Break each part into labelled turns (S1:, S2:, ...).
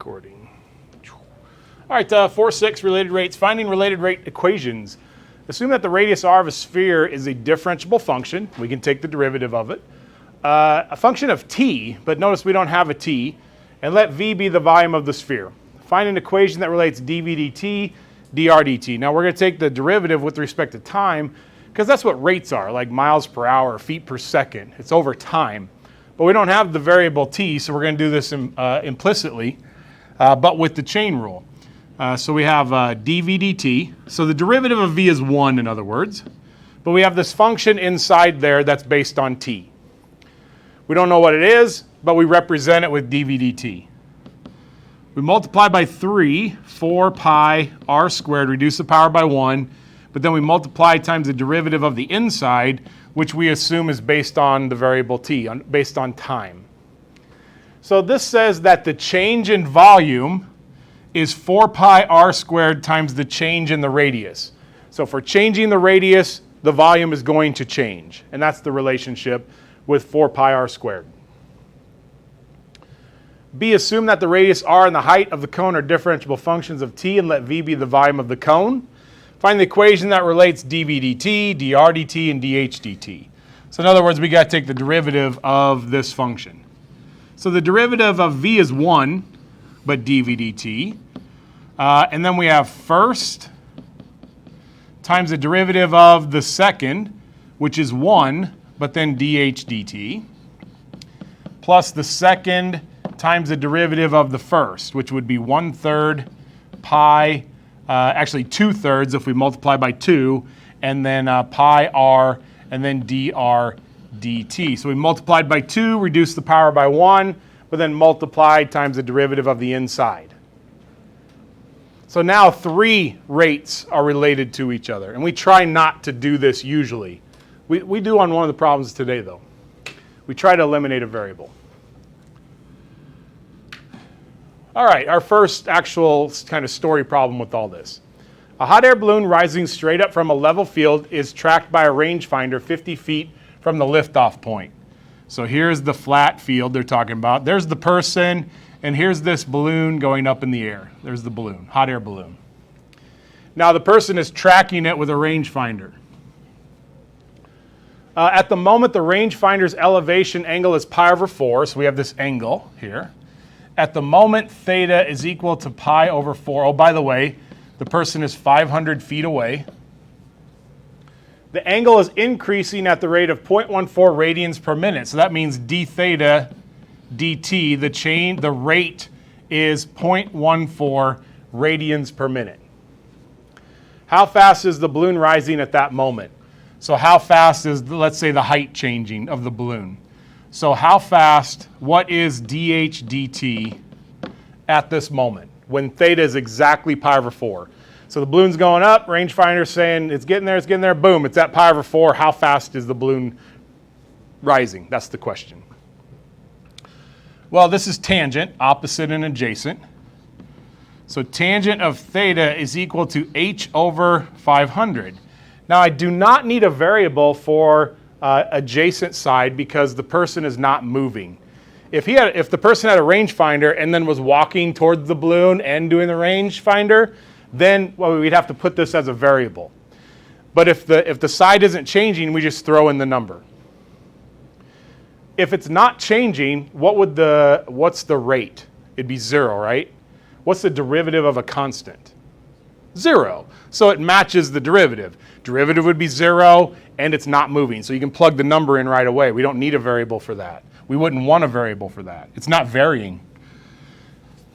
S1: recording. All right, 4.6, related rates. Finding related rate equations. Assume that the radius r of a sphere is a differentiable function. We can take the derivative of it. A function of t, but notice we don't have a t, and let v be the volume of the sphere. Find an equation that relates dv dt, dr dt. Now we're going to take the derivative with respect to time, because that's what rates are, like miles per hour, feet per second. It's over time. But we don't have the variable t, so we're going to do this implicitly, but with the chain rule. So we have dv dt. So the derivative of v is 1, in other words. But we have this function inside there that's based on t. We don't know what it is, but we represent it with dv dt. We multiply by 3, 4 pi r squared, reduce the power by 1. But then we multiply times the derivative of the inside, which we assume is based on the variable t, based on time. So this says that the change in volume is 4 pi r squared times the change in the radius. So for changing the radius, the volume is going to change. And that's the relationship with 4 pi r squared. B, assume that the radius r and the height of the cone are differentiable functions of t and let v be the volume of the cone. Find the equation that relates dv dt, dr dt, and dh dt. So in other words, we got to take the derivative of this function. So the derivative of v is 1, but dv dt. And then we have first times the derivative of the second, which is 1, but then dh dt, plus the second times the derivative of the first, which would be 1/3 pi, actually 2/3 if we multiply by 2, and then pi r, and then dr dt. So we multiplied by 2, reduced the power by 1, but then multiplied times the derivative of the inside. So now 3 rates are related to each other, and we try not to do this usually. We do on one of the problems today, though. We try to eliminate a variable. All right, our first actual kind of story problem with all this. A hot air balloon rising straight up from a level field is tracked by a rangefinder 50 feet from the liftoff point. So here's the flat field they're talking about. There's the person, and here's this balloon going up in the air. There's the balloon, hot air balloon. Now the person is tracking it with a rangefinder. At the moment, the rangefinder's elevation angle is pi over 4, so we have this angle here. At the moment, theta is equal to pi over 4. Oh, by the way, the person is 500 feet away. The angle is increasing at the rate of 0.14 radians per minute. So that means d theta dt, the rate is 0.14 radians per minute. How fast is the balloon rising at that moment? So how fast is, let's say, the height changing of the balloon? So how fast, what is dh dt at this moment when theta is exactly pi over 4? So the balloon's going up, rangefinder's saying it's getting there, boom, it's at pi over 4. How fast is the balloon rising? That's the question. Well, this is tangent, opposite and adjacent. So tangent of theta is equal to h over 500. Now I do not need a variable for adjacent side because the person is not moving. If the person had a rangefinder and then was walking towards the balloon and doing the rangefinder, then we'd have to put this as a variable. But if the side isn't changing, we just throw in the number. If it's not changing, what's the rate? It'd be 0, right? What's the derivative of a constant? 0. So it matches the derivative. Derivative would be 0, and it's not moving. So you can plug the number in right away. We don't need a variable for that. We wouldn't want a variable for that. It's not varying.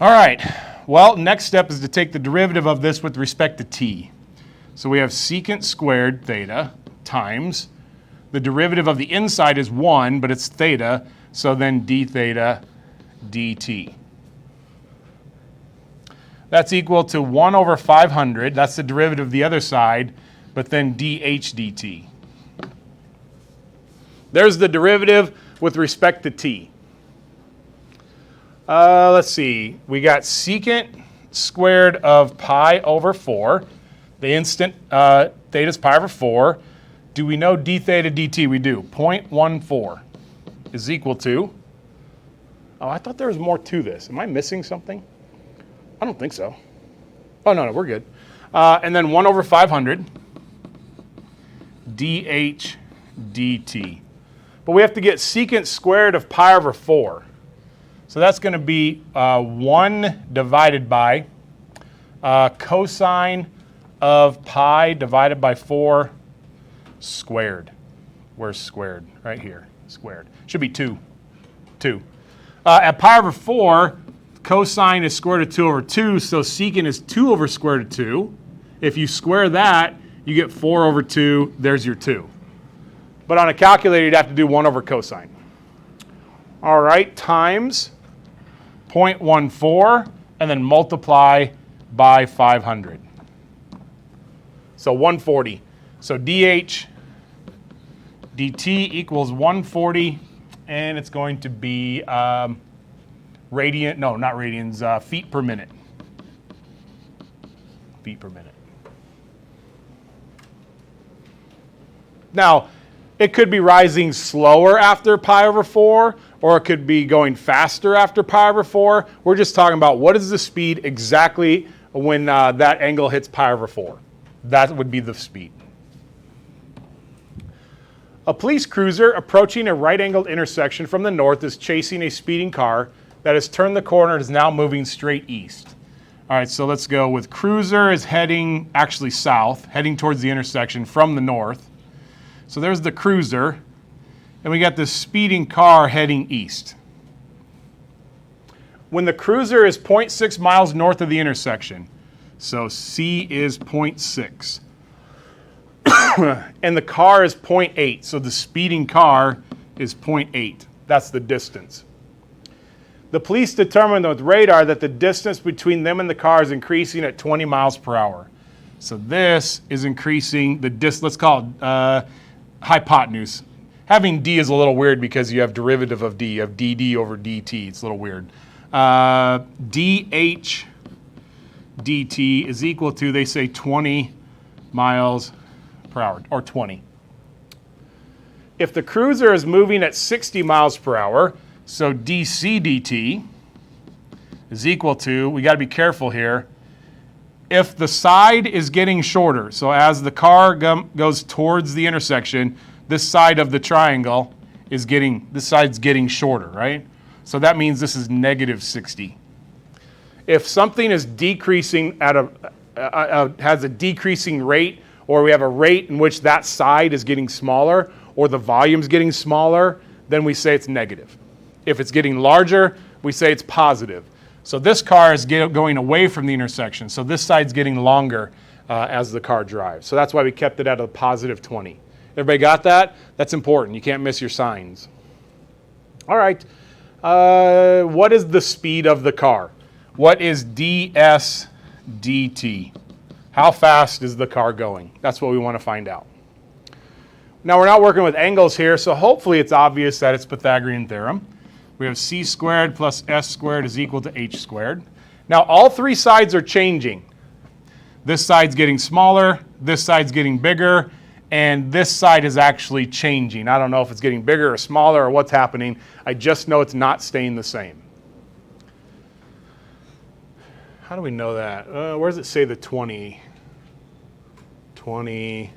S1: All right. Well, next step is to take the derivative of this with respect to t. So we have secant squared theta times the derivative of the inside is 1, but it's theta, so then d theta dt. That's equal to 1 over 500. That's the derivative of the other side, but then dh dt. There's the derivative with respect to t. Let's see. We got secant squared of pi over 4. The instant theta is pi over 4. Do we know d theta dt? We do. 0.14 is equal to, oh, I thought there was more to this. Am I missing something? I don't think so. Oh, no, we're good. And then 1 over 500 dH dt. But we have to get secant squared of pi over 4. So that's going to be 1 divided by cosine of pi divided by 4 squared. Where's squared? Right here, squared. Should be 2. 2. At pi over 4, cosine is square root of 2 over 2, so secant is 2 over square root of 2. If you square that, you get 4 over 2. There's your 2. But on a calculator, you'd have to do 1 over cosine. All right, times 0.14, and then multiply by 500. So 140. So dH dt equals 140, and it's going to be feet per minute. Feet per minute. Now, it could be rising slower after pi over 4, or it could be going faster after pi over 4. We're just talking about what is the speed exactly when that angle hits pi over 4. That would be the speed. A police cruiser approaching a right-angled intersection from the north is chasing a speeding car that has turned the corner and is now moving straight east. All right, so let's go with cruiser is heading actually south, heading towards the intersection from the north. So there's the cruiser, and we got this speeding car heading east. When the cruiser is 0.6 miles north of the intersection, so C is 0.6, and the car is 0.8, so the speeding car is 0.8. That's the distance. The police determined with radar that the distance between them and the car is increasing at 20 miles per hour. So this is increasing the distance, let's call it hypotenuse. Having d is a little weird because you have derivative of d, of dd over dt. It's a little weird. dH dt is equal to, they say, 20 miles per hour, or 20. If the cruiser is moving at 60 miles per hour, so dc dt is equal to, we got to be careful here, if the side is getting shorter, so as the car goes towards the intersection, this side of the triangle is this side's getting shorter, right? So that means this is negative 60. If something is decreasing at has a decreasing rate, or we have a rate in which that side is getting smaller, or the volume's getting smaller, then we say it's negative. If it's getting larger, we say it's positive. So this car is going away from the intersection. So this side's getting longer as the car drives. So that's why we kept it at a positive 20. Everybody got that? That's important. You can't miss your signs. All right. What is the speed of the car? What is ds dt? How fast is the car going? That's what we want to find out. Now, we're not working with angles here, so hopefully it's obvious that it's Pythagorean theorem. We have c squared plus s squared is equal to h squared. Now, all three sides are changing. This side's getting smaller, this side's getting bigger, and this side is actually changing. I don't know if it's getting bigger or smaller or what's happening. I just know it's not staying the same. How do we know that? Where does it say the 20? 20.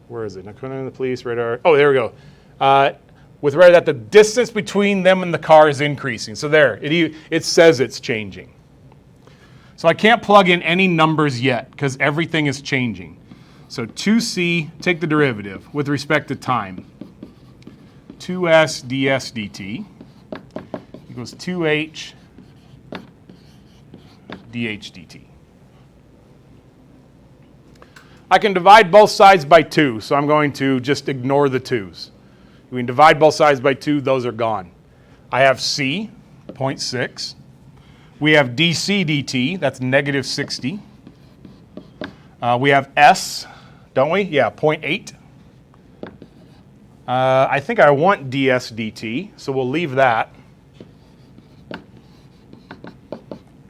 S1: Where is it? Now, coming in the police radar. Oh, there we go. With radar that the distance between them and the car is increasing. So there, it says it's changing. So I can't plug in any numbers yet because everything is changing. So 2c, take the derivative with respect to time. 2s ds dt equals 2h dH dt. I can divide both sides by 2, so I'm going to just ignore the 2's. We can divide both sides by 2, those are gone. I have c, 0.6. We have dc dt, that's negative 60. We have s, don't we? Yeah, 0.8. I think I want ds dt, so we'll leave that.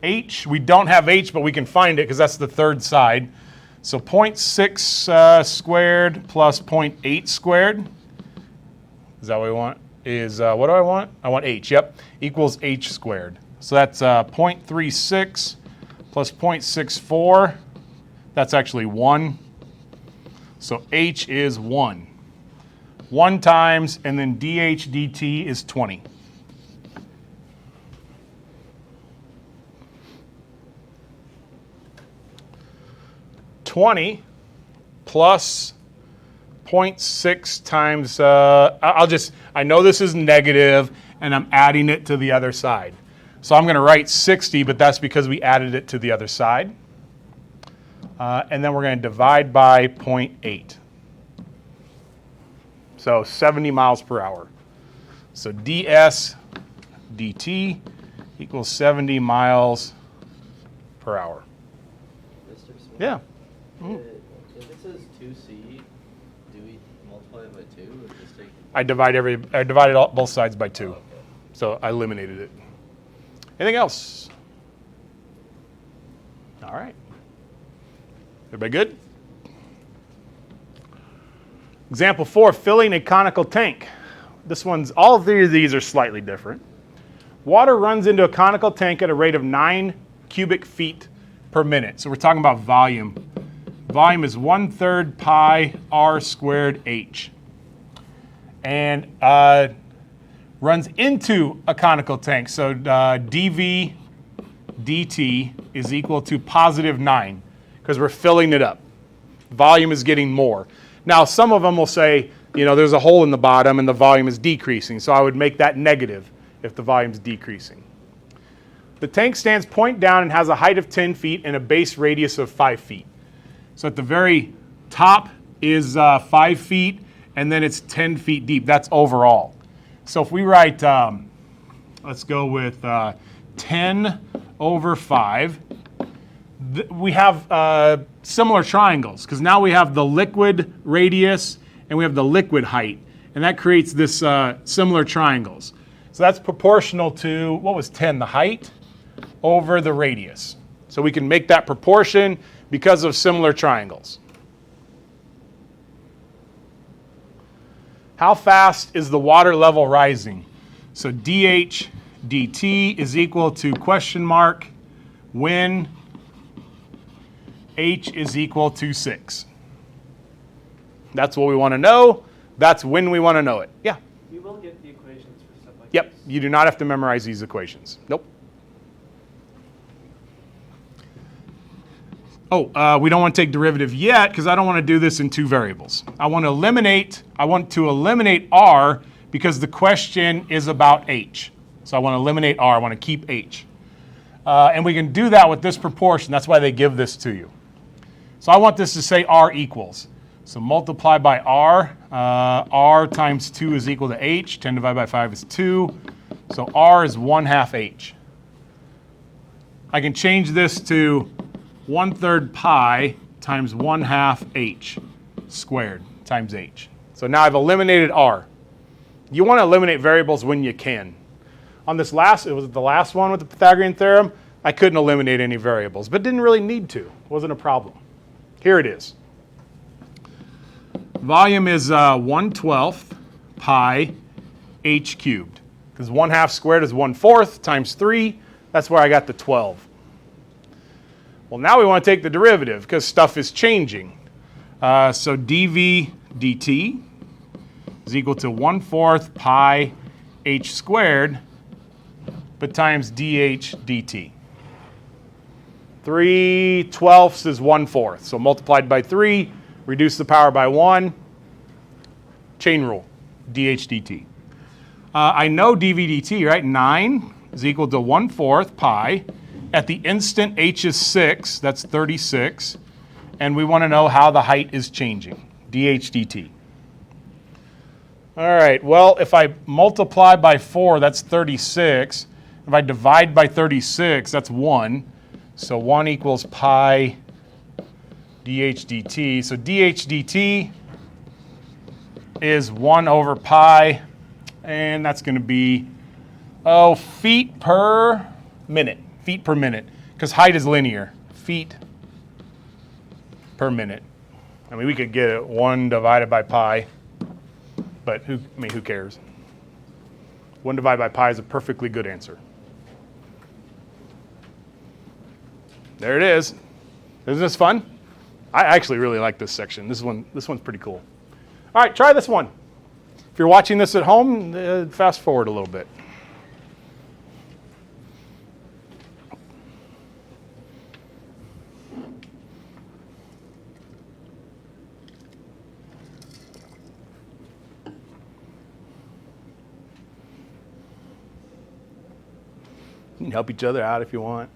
S1: H, we don't have h, but we can find it because that's the third side. So 0.6 squared plus 0.8 squared. Is that what we want? What do I want? I want h, yep. Equals h squared. So that's 0.36 plus 0.64. That's actually 1. So H is 1. 1 times, and then dH dt is 20. Plus 0.6 times, I know this is negative, and I'm adding it to the other side. So I'm going to write 60, but that's because we added it to the other side. And then we're going to divide by 0.8. So 70 miles per hour. So ds dt equals 70 miles per hour.
S2: Mr. Smith?
S1: Yeah.
S2: If it says 2c, do we multiply it by 2 or just take?
S1: I divided both sides by 2.
S2: Oh, okay.
S1: So I eliminated it. Anything else? All right. Everybody good? Example 4, filling a conical tank. All three of these are slightly different. Water runs into a conical tank at a rate of 9 cubic feet per minute. So we're talking about volume. Volume is 1/3 pi r squared h. And runs into a conical tank. So dV dt is equal to positive 9 because we're filling it up. Volume is getting more. Now, some of them will say, there's a hole in the bottom and the volume is decreasing. So I would make that negative if the volume is decreasing. The tank stands point down and has a height of 10 feet and a base radius of 5 feet. So at the very top is 5 feet, and then it's 10 feet deep. That's overall. So if we write, let's go with 10 over 5, we have similar triangles, because now we have the liquid radius and we have the liquid height, and that creates this similar triangles. So that's proportional to, what was 10, the height over the radius. So we can make that proportion because of similar triangles. How fast is the water level rising? So dH dt is equal to question mark when h is equal to 6. That's what we want to know. That's when we want to know it. Yeah?
S3: You will get the equations for stuff like
S1: Yep.
S3: this.
S1: You do not have to memorize these equations. Nope. Oh, we don't want to take derivative yet because I don't want to do this in 2 variables. I want to eliminate r because the question is about h. So I want to eliminate r. I want to keep h. And we can do that with this proportion. That's why they give this to you. So I want this to say r equals. So multiply by r. R times 2 is equal to h. 10 divided by 5 is 2. So r is 1/2 h. I can change this to 1/3 pi times 1/2 h squared times h. So now I've eliminated r. You want to eliminate variables when you can. On this it was the last one with the Pythagorean theorem, I couldn't eliminate any variables, but didn't really need to. It wasn't a problem. Here it is. Volume is 1/12 pi h cubed, because 1/2 squared is 1/4 times 3. That's where I got the 12. Well, now we want to take the derivative because stuff is changing. So dV dt is equal to 1/4 pi h squared, but times dH dt. 3/12 is 1/4. So multiplied by 3, reduce the power by 1, chain rule, dH dt. I know dV dt, right? 9 is equal to 1/4 pi. At the instant h is 6, that's 36. And we want to know how the height is changing, dH dt. All right, well, if I multiply by 4, that's 36. If I divide by 36, that's 1. So 1 equals pi dH dt. So dH dt is 1/pi, and that's going to be, feet per minute. Feet per minute, because height is linear. Feet per minute. I mean, we could get it 1 divided by pi, but who cares? 1 divided by pi is a perfectly good answer. There it is. Isn't this fun? I actually really like this section. This one's pretty cool. All right, try this one. If you're watching this at home, fast forward a little bit. You can help each other out if you want.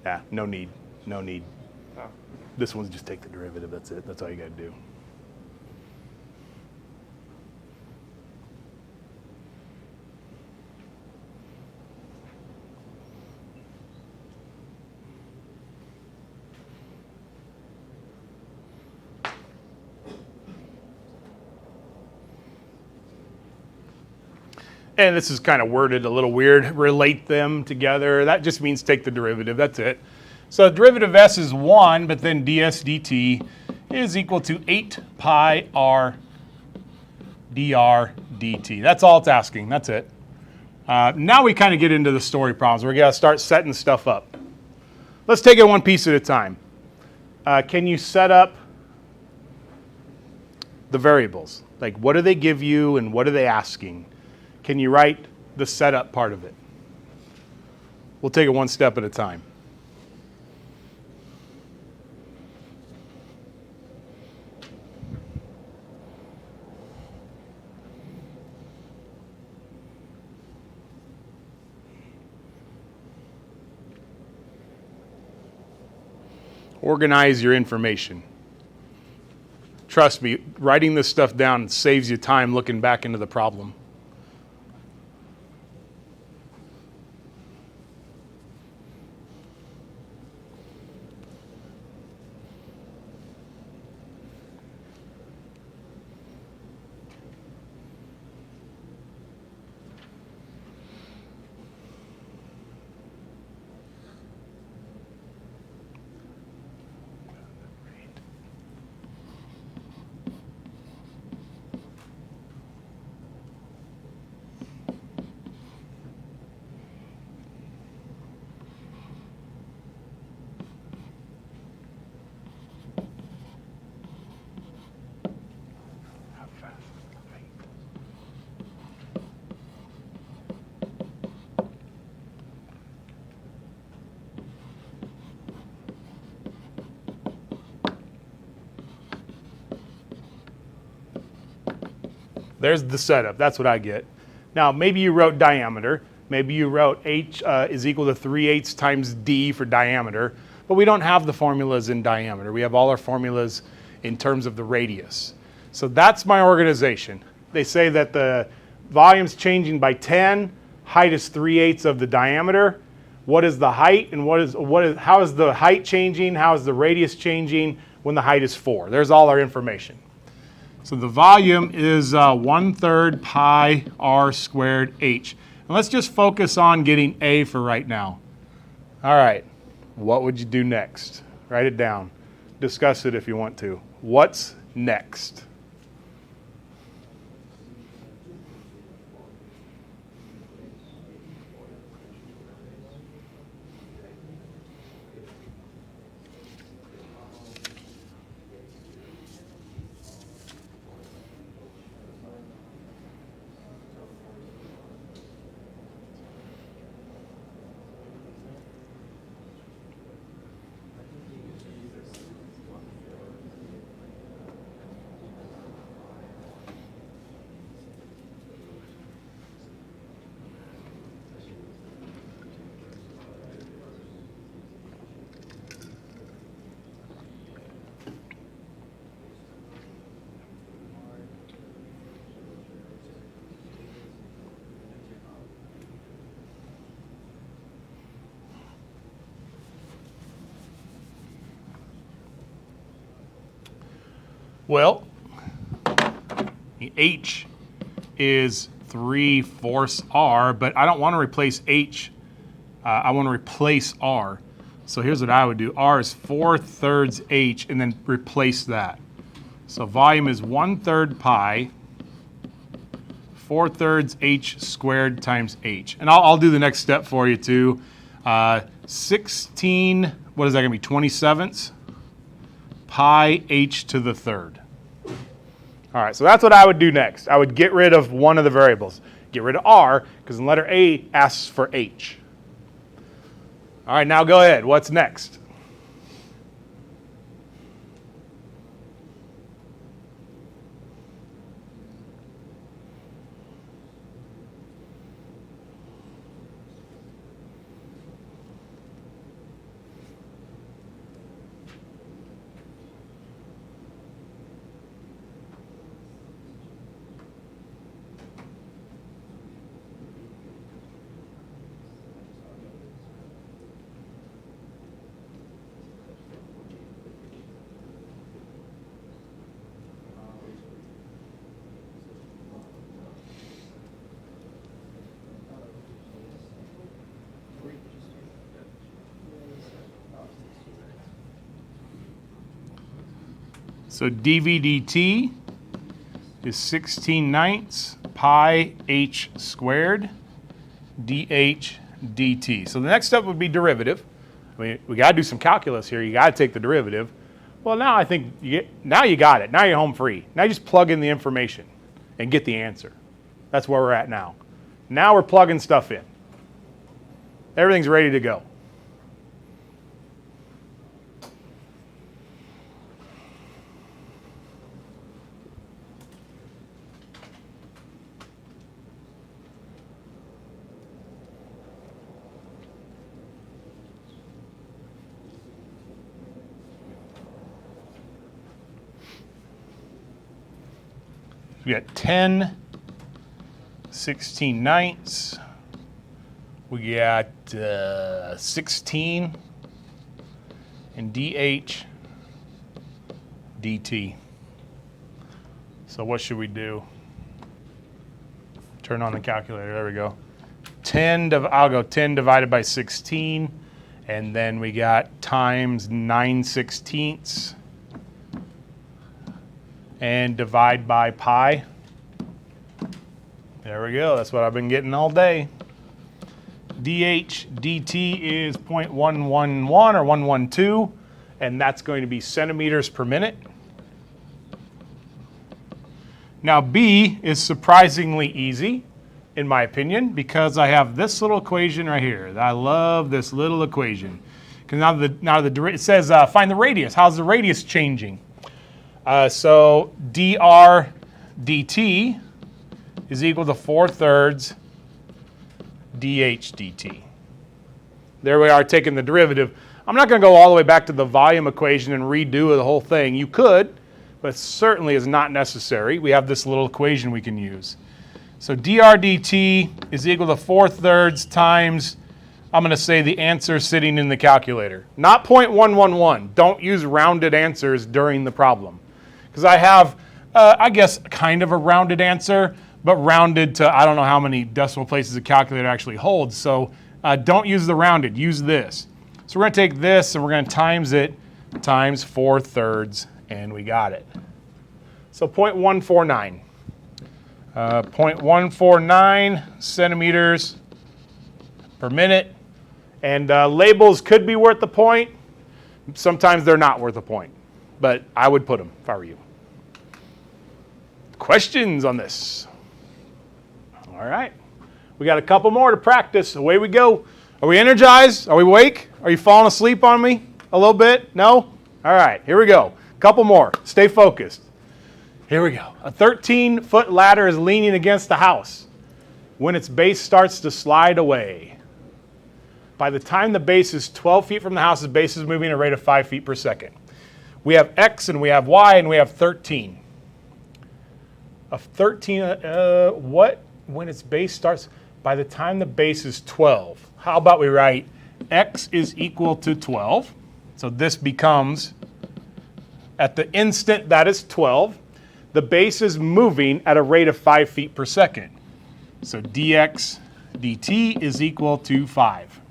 S1: Nah, no need. No need.
S3: Oh.
S1: This one's just take the derivative. That's it. That's all you got to do. And this is kind of worded a little weird. Relate them together. That just means take the derivative. That's it. So derivative of s is 1, but then ds dt is equal to 8 pi r dr dt. That's all it's asking. That's it. Now we kind of get into the story problems. We're going to start setting stuff up. Let's take it one piece at a time. Can you set up the variables? Like, what do they give you and what are they asking? Can you write the setup part of it? We'll take it one step at a time. Organize your information. Trust me, writing this stuff down saves you time looking back into the problem. There's the setup. That's what I get. Now, maybe you wrote diameter. Maybe you wrote h is equal to 3/8 times d for diameter, but we don't have the formulas in diameter. We have all our formulas in terms of the radius. So that's my organization. They say that the volume's changing by 10, height is 3/8 of the diameter. What is the height and how is the height changing? How is the radius changing when the height is 4? There's all our information. So the volume is 1/3 pi r squared h. And let's just focus on getting A for right now. All right, what would you do next? Write it down. Discuss it if you want to. What's next? Well, h is 3/4 r, but I don't want to replace h. I want to replace r. So here's what I would do. R is 4/3 h, and then replace that. So volume is 1/3 pi 4/3 h squared times h. And I'll do the next step for you too. 16, what is that going to be, 27ths? Pi h to the third. All right, so that's what I would do next. I would get rid of one of the variables. Get rid of r, because in letter A asks for h. All right, now go ahead. What's next? So dv dt is 16/9 pi h squared dh dt. So the next step would be derivative. I mean, we got to do some calculus here. You got to take the derivative. Well, now I think now you got it. Now you're home free. Now you just plug in the information and get the answer. That's where we're at now. Now we're plugging stuff in. Everything's ready to go. We got 10 16/9. We got 16 and dh dt. So what should we do? Turn on the calculator. There we go. I'll go 10 divided by 16, and then we got times 9/16 and divide by pi. There we go. That's what I've been getting all day. dH dt is 0.111 or 112, and that's going to be centimeters per minute. Now B is surprisingly easy, in my opinion, because I have this little equation right here. I love this little equation. Because it says find the radius. How's the radius changing? So dr dt is equal to 4/3 dH dt. There we are, taking the derivative. I'm not going to go all the way back to the volume equation and redo the whole thing. You could, but it certainly is not necessary. We have this little equation we can use. So dr dt is equal to 4/3 times, I'm going to say the answer sitting in the calculator. Not 0.111. Don't use rounded answers during the problem. Because I have, I guess, kind of a rounded answer, but rounded to I don't know how many decimal places the calculator actually holds. So don't use the rounded. Use this. So we're going to take this and we're going to times it times 4/3, and we got it. So 0.149. 0.149 centimeters per minute. And labels could be worth the point. Sometimes they're not worth a point. But I would put them if I were you. Questions on this? All right. We got a couple more to practice. Away we go. Are we energized? Are we awake? Are you falling asleep on me a little bit? No? All right. Here we go. Couple more. Stay focused. Here we go. A 13-foot ladder is leaning against the house when its base starts to slide away. By the time the base is 12 feet from the house, the base is moving at a rate of 5 feet per second. We have X and we have Y and we have 13. Of 13, what when its base starts? By the time the base is 12. How about we write X is equal to 12. So this becomes, at the instant that is 12, the base is moving at a rate of 5 feet per second. So dx dt is equal to 5.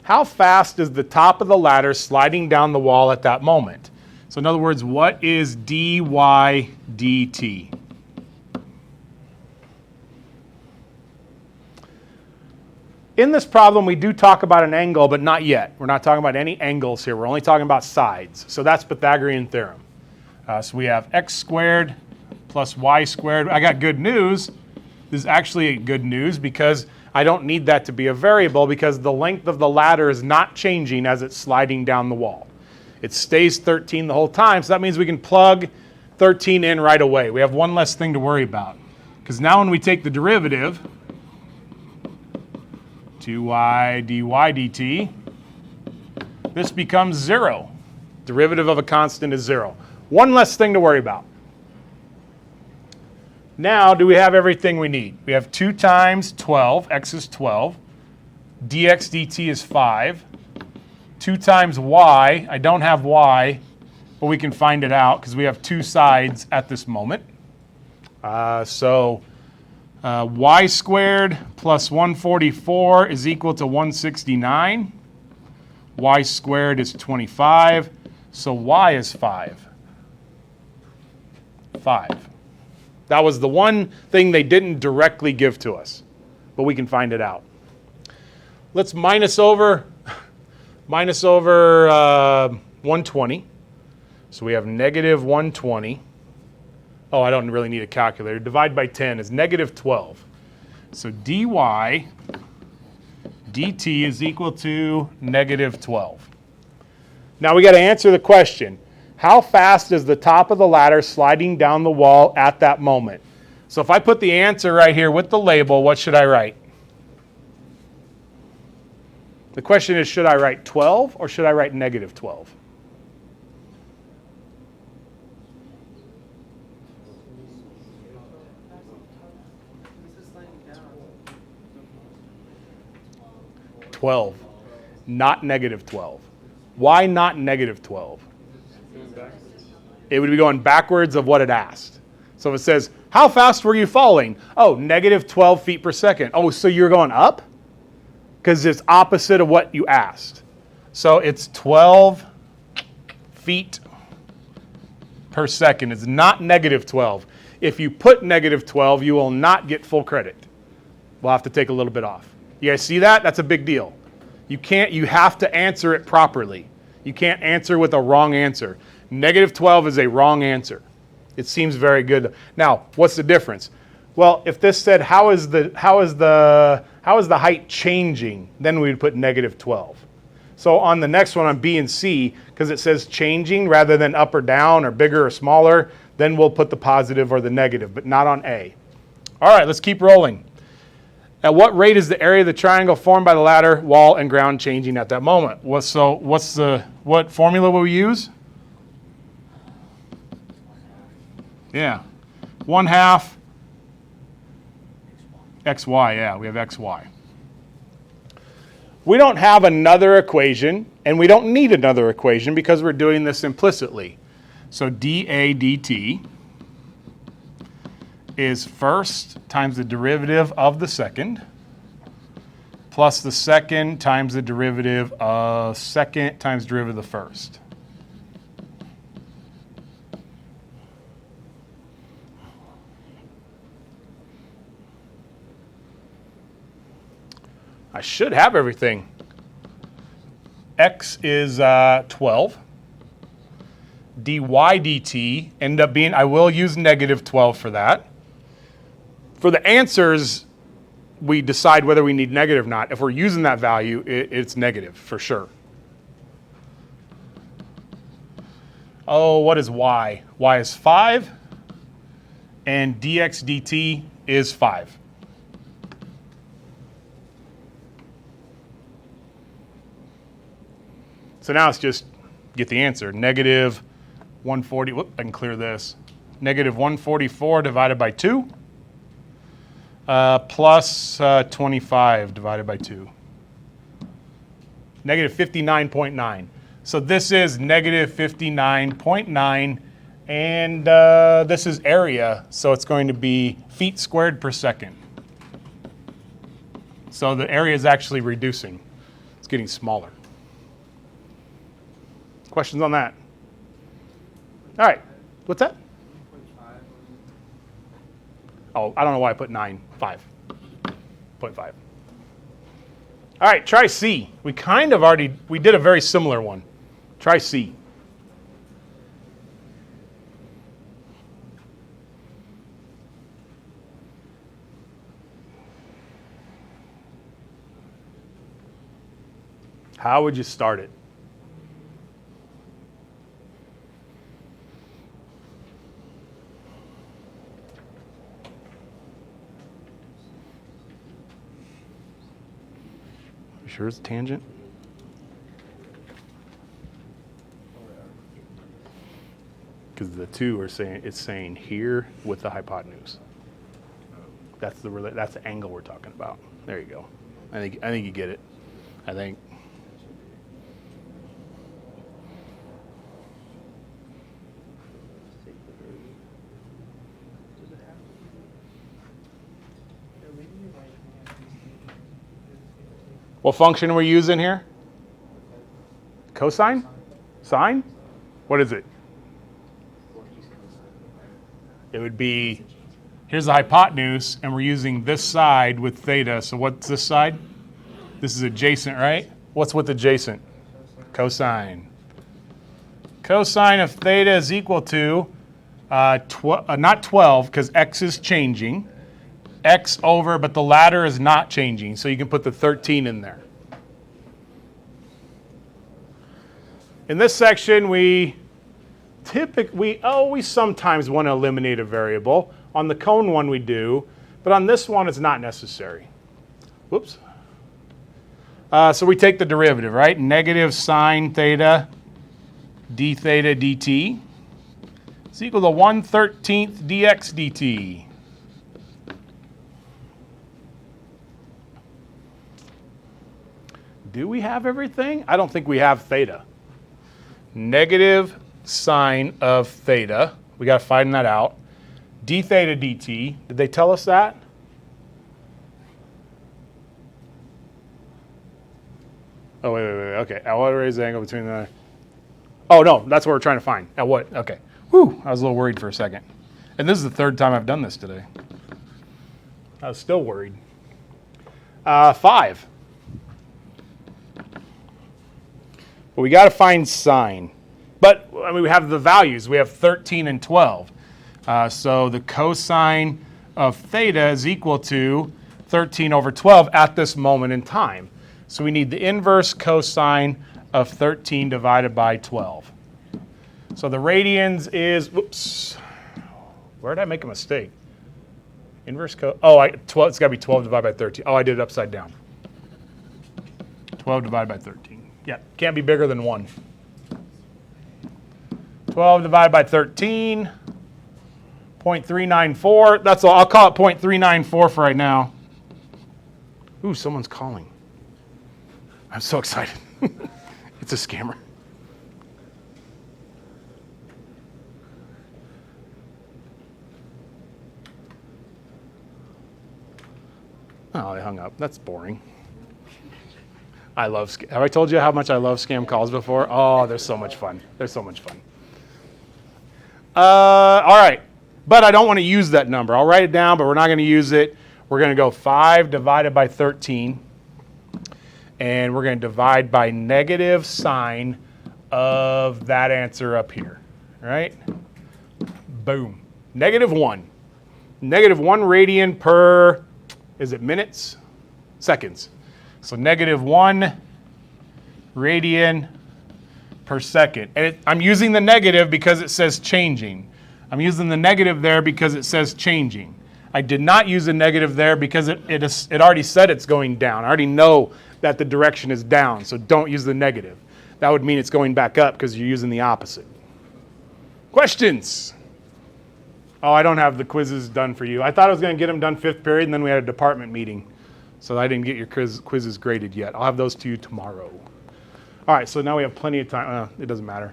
S1: How fast is the top of the ladder sliding down the wall at that moment? So in other words, what is dy dt? in this problem, we do talk about an angle, but not yet. We're not talking about any angles here. We're only talking about sides. So that's Pythagorean theorem. So we have x squared plus y squared. I got good news. This is actually good news because I don't need that to be a variable because the length of the ladder is not changing as it's sliding down the wall. It stays 13 the whole time, so that means we can plug 13 in right away. We have one less thing to worry about. Because now when we take the derivative, 2y dy dt, this becomes 0. Derivative of a constant is 0. One less thing to worry about. Now, do we have everything we need? We have 2 times 12, x is 12. dx dt is 5. 2 times y, I don't have y, but we can find it out because we have 2 sides at this moment. So y squared plus 144 is equal to 169. Y squared is 25, so y is 5. 5. That was the one thing they didn't directly give to us, but we can find it out. Let's minus over 120. So we have negative 120. Oh, I don't really need a calculator. Divide by 10 is negative 12. So dy dt is equal to negative 12. Now we got to answer the question. How fast is the top of the ladder sliding down the wall at that moment? So if I put the answer right here with the label, what should I write? The question is, should I write 12 or should I write negative 12?
S3: This is sliding down.
S1: 12, not negative 12. Why not negative 12? It would be going backwards of what it asked. So if it says, how fast were you falling? Oh, negative 12 feet per second. Oh, so you're going up? Because it's opposite of what you asked. So it's 12 feet per second. It's not negative 12. If you put negative 12, you will not get full credit. We'll have to take a little bit off. You guys see that? That's a big deal. You have to answer it properly. You can't answer with a wrong answer. Negative 12 is a wrong answer. It seems very good. Now, what's the difference? Well, if this said, how is the height changing? Then we would put negative 12. So on the next one on B and C, because it says changing rather than up or down or bigger or smaller, then we'll put the positive or the negative, but not on A. All right, let's keep rolling. At what rate is the area of the triangle formed by the ladder, wall, and ground changing at that moment? What formula will we use? Yeah, 1/2 xy, yeah, we have xy. We don't have another equation, and we don't need another equation because we're doing this implicitly. So dA dt is first times the derivative of the second plus the second times the derivative of second times derivative of the first. I should have everything. X is 12. dy dt end up being, I will use negative 12 for that. For the answers, we decide whether we need negative or not. If we're using that value, it's negative for sure. Oh, what is y? Y is 5, and dx dt is 5. So now let's just get the answer. Negative 140, whoop, I can clear this. Negative 144 divided by 2 plus 25 divided by 2. Negative 59.9. So this is negative 59.9, and this is area, so it's going to be feet squared per second. So the area is actually reducing. It's getting smaller. Questions on that? All right. What's that?
S3: 1.5.
S1: Oh, I don't know why I put 9. 5.5. All right, try C. We did a very similar one. Try C. How would you start it? You sure it's tangent? Because the two are saying it's saying here with the hypotenuse. That's the angle we're talking about. There you go. I think you get it. I think. What function are we using here? Cosine? Sine? What is it? It would be, here's the hypotenuse, and we're using this side with theta. So what's this side? This is adjacent, right? What's with adjacent? Cosine. Cosine of theta is equal to, not 12, because x is changing. X over, but the ladder is not changing, so you can put the 13 in there. In this section, we sometimes want to eliminate a variable. On the cone one, we do, but on this one, it's not necessary. Whoops. So we take the derivative, right? Negative sine theta d theta dt is equal to 1/13 dx dt. Do we have everything? I don't think we have theta. Negative sine of theta. We got to find that out. D theta dt. Did they tell us that? Oh, wait. Okay. At what raise the angle between the... Oh, no. That's what we're trying to find. At what? Okay. Whew. I was a little worried for a second. And this is the third time I've done this today. I was still worried. 5. But we got to find sine. But I mean, we have the values. We have 13 and 12. So the cosine of theta is equal to 13 over 12 at this moment in time. So we need the inverse cosine of 13 divided by 12. So the radians is, whoops, where did I make a mistake? Inverse it's got to be 12 divided by 13. Oh, I did it upside down. 12 divided by 13. Yeah, can't be bigger than 1. 12 divided by 13, 0.394. That's all. I'll call it 0.394 for right now. Ooh, someone's calling. I'm so excited. It's a scammer. Oh, they hung up. That's boring. Have I told you how much I love scam calls before? Oh, they're so much fun. They're so much fun. All right. But I don't want to use that number. I'll write it down, but we're not going to use it. We're going to go 5 divided by 13. And we're going to divide by negative sine of that answer up here. All right? Boom. -1. -1 radian per, is it minutes? Seconds. So -1 radian per second. And I'm using the negative because it says changing. I'm using the negative there because it says changing. I did not use a negative there because it already said it's going down. I already know that the direction is down, so don't use the negative. That would mean it's going back up because you're using the opposite. Questions? Oh, I don't have the quizzes done for you. I thought I was going to get them done 5th period, and then we had a department meeting. So I didn't get your quizzes graded yet. I'll have those to you tomorrow. All right, so now we have plenty of time. It doesn't matter.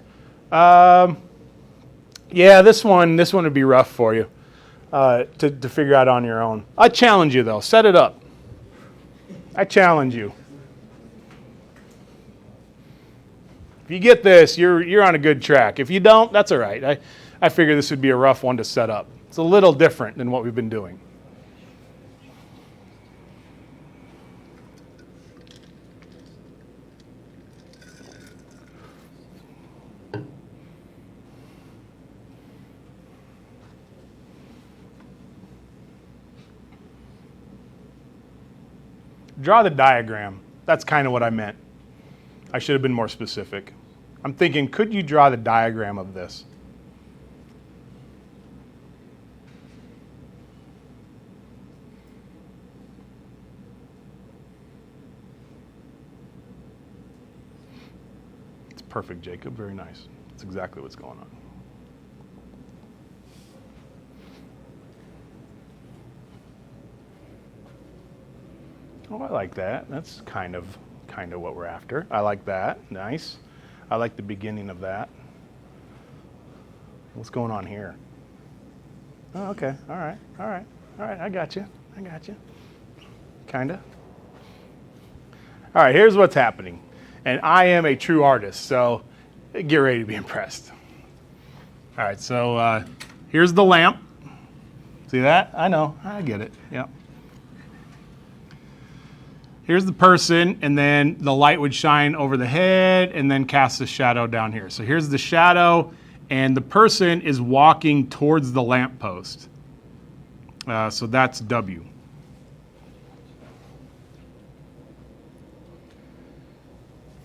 S1: Yeah, this one would be rough for you to figure out on your own. I challenge you, though. Set it up. I challenge you. If you get this, you're on a good track. If you don't, that's all right. I figure this would be a rough one to set up. It's a little different than what we've been doing. Draw the diagram. That's kind of what I meant. I should have been more specific. I'm thinking, could you draw the diagram of this? It's perfect, Jacob. Very nice. That's exactly what's going on. Oh, I like that. That's kind of what we're after. I like that. Nice. I like the beginning of that. What's going on here? Oh, okay. All right. I got you. Kinda. All right, here's what's happening. And I am a true artist, so get ready to be impressed. All right, so here's the lamp. See that? I know. I get it. Yep. Here's the person, and then the light would shine over the head and then cast a shadow down here. So here's the shadow, and the person is walking towards the lamppost. So that's W.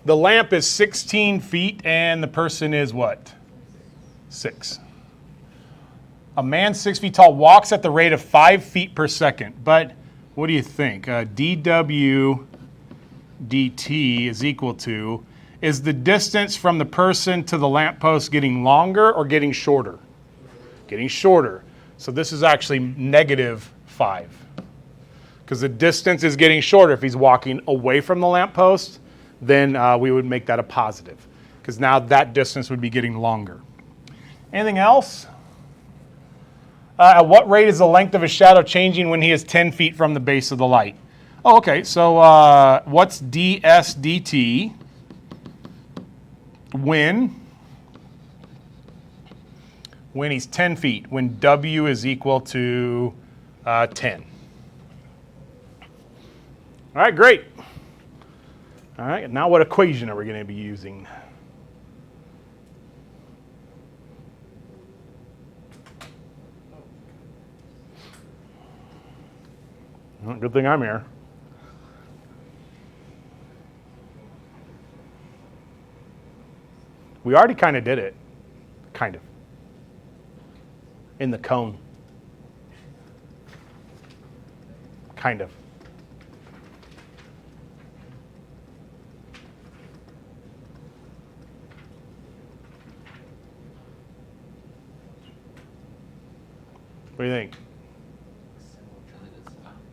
S1: The lamp is 16 feet, and the person is what? 6. A man 6 feet tall walks at the rate of 5 feet per second, but what do you think? dW dt is equal to, is the distance from the person to the lamppost getting longer or getting shorter? Getting shorter. So this is actually -5. Because the distance is getting shorter. If he's walking away from the lamppost, then we would make that a positive. Because now that distance would be getting longer. Anything else? At what rate is the length of a shadow changing when he is 10 feet from the base of the light? Oh, okay. So what's ds dt when he's 10 feet, when w is equal to 10? All right, great. All right, now what equation are we going to be using? Well, good thing I'm here. We already kind of did it. Kind of. In the cone. Kind of. What do you think?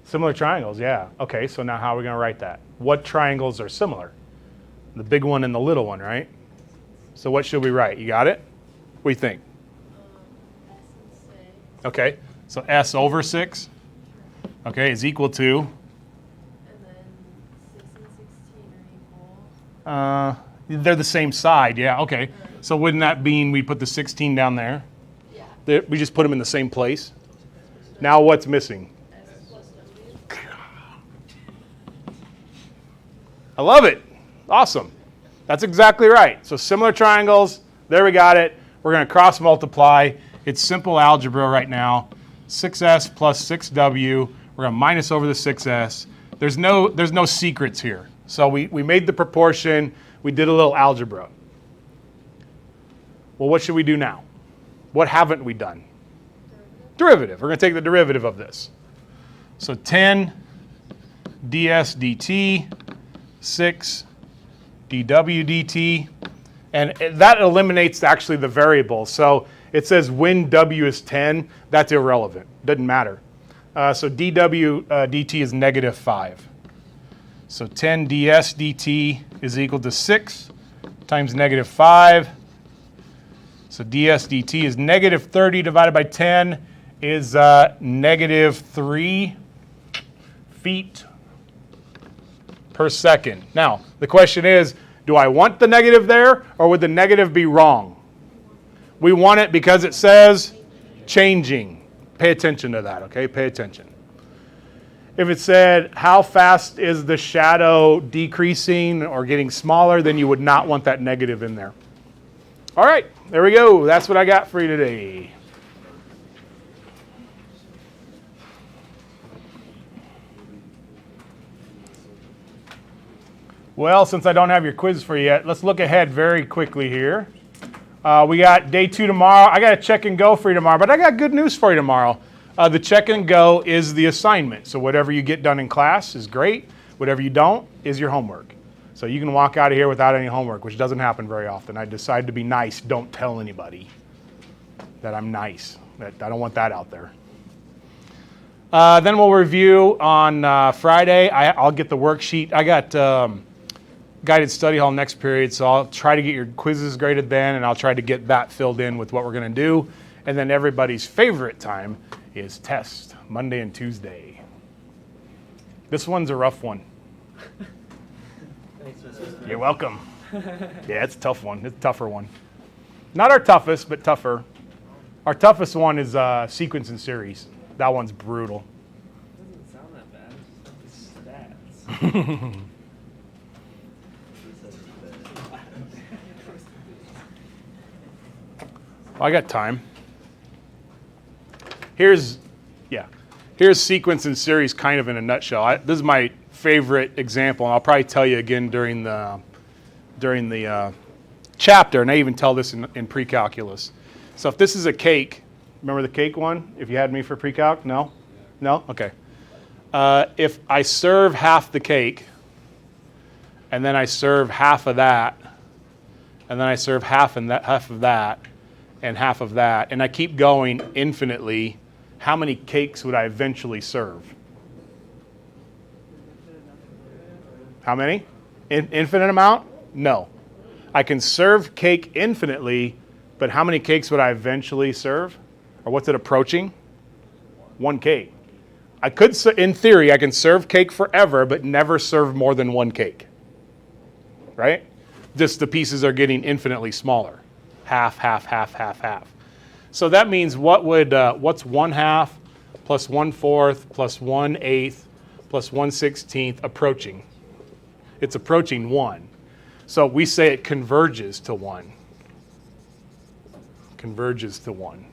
S1: Similar triangles, yeah. Okay, so now how are we going to write that? What triangles are similar? The big one and the little one, right? So what should we write? You got it? What do you think?
S4: S and 6.
S1: Okay, so S over 6, okay, is equal to?
S4: And then 6 and 16 are equal.
S1: They're the same side, yeah, okay. So wouldn't that mean we put the 16 down there?
S4: Yeah.
S1: We just put them in the same place? Now what's missing?
S4: S plus W.
S1: I love it. Awesome. That's exactly right. So similar triangles. There we got it. We're going to cross multiply. It's simple algebra right now. 6s plus 6w. We're going to minus over the 6s. There's no secrets here. So we made the proportion. We did a little algebra. Well, what should we do now? What haven't we done? Derivative. We're going to take the derivative of this. So 10 ds dt, 6 dw dt, and that eliminates actually the variable. So it says when w is 10, that's irrelevant. Doesn't matter. So dw dt is -5. So 10 ds dt is equal to 6 times -5. So ds dt is -30 divided by 10 is -3 feet per second. Now, the question is, do I want the negative there, or would the negative be wrong? We want it because it says changing. Pay attention to that, okay? Pay attention. If it said, how fast is the shadow decreasing or getting smaller, then you would not want that negative in there. All right, there we go. That's what I got for you today. Well, since I don't have your quiz for you yet, let's look ahead very quickly here. We got day 2 tomorrow. I got a check and go for you tomorrow, but I got good news for you tomorrow. The check and go is the assignment. So whatever you get done in class is great. Whatever you don't is your homework. So you can walk out of here without any homework, which doesn't happen very often. I decided to be nice. Don't tell anybody that I'm nice. I don't want that out there. Then we'll review on Friday. I'll get the worksheet. I got guided study hall next period, so I'll try to get your quizzes graded then, and I'll try to get that filled in with what we're going to do. And then everybody's favorite time is test, Monday and Tuesday. This one's a rough one.
S2: Thanks for this.
S1: You're welcome. Yeah, it's a tough one. It's a tougher one. Not our toughest, but tougher. Our toughest one is sequence and series. That one's brutal.
S3: Doesn't sound that bad. Just the stats.
S1: I got time. Here's sequence and series kind of in a nutshell. This is my favorite example, and I'll probably tell you again during the chapter, and I even tell this in pre-calculus. So if this is a cake, remember the cake one? If you had me for pre-calc? No? No? Okay. If I serve half the cake, and then I serve half of that, and then I serve half of that, and half of that, and I keep going infinitely, how many cakes would I eventually serve? How many? Infinite amount? No. I can serve cake infinitely, but how many cakes would I eventually serve? Or what's it approaching? 1 cake. I could, in theory, I can serve cake forever, but never serve more than 1 cake. Right? Just the pieces are getting infinitely smaller. Half, half, half, half, half. So that means what's 1/2 plus 1/4 plus 1/8 plus 1/16 approaching? It's approaching 1. So we say it converges to 1. Converges to 1.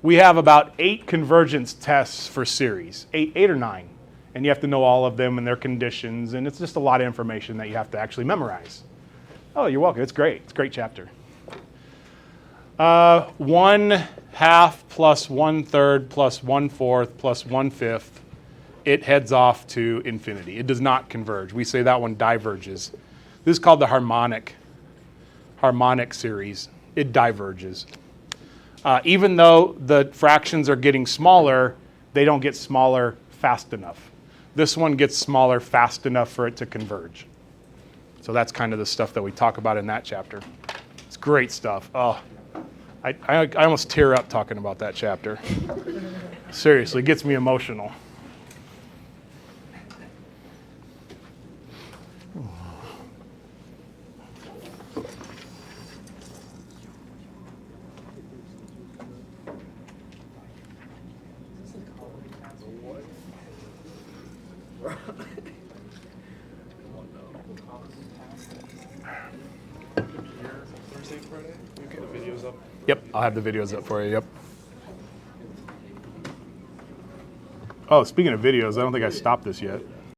S1: We have about 8 convergence tests for series, 8 or 9. And you have to know all of them and their conditions, and it's just a lot of information that you have to actually memorize. Oh, you're welcome. It's great. It's a great chapter. 1/2 plus 1/3 plus 1/4 plus 1/5, it heads off to infinity. It does not converge. We say that one diverges. This is called the harmonic series. It diverges. Even though the fractions are getting smaller, they don't get smaller fast enough. This one gets smaller fast enough for it to converge. So that's kind of the stuff that we talk about in that chapter. It's great stuff. Oh, I almost tear up talking about that chapter. Seriously, it gets me emotional.
S3: Thursday, Friday? You get the videos up.
S1: Yep, I'll have the videos up for you. Yep. Oh, speaking of videos, I don't think I stopped this yet.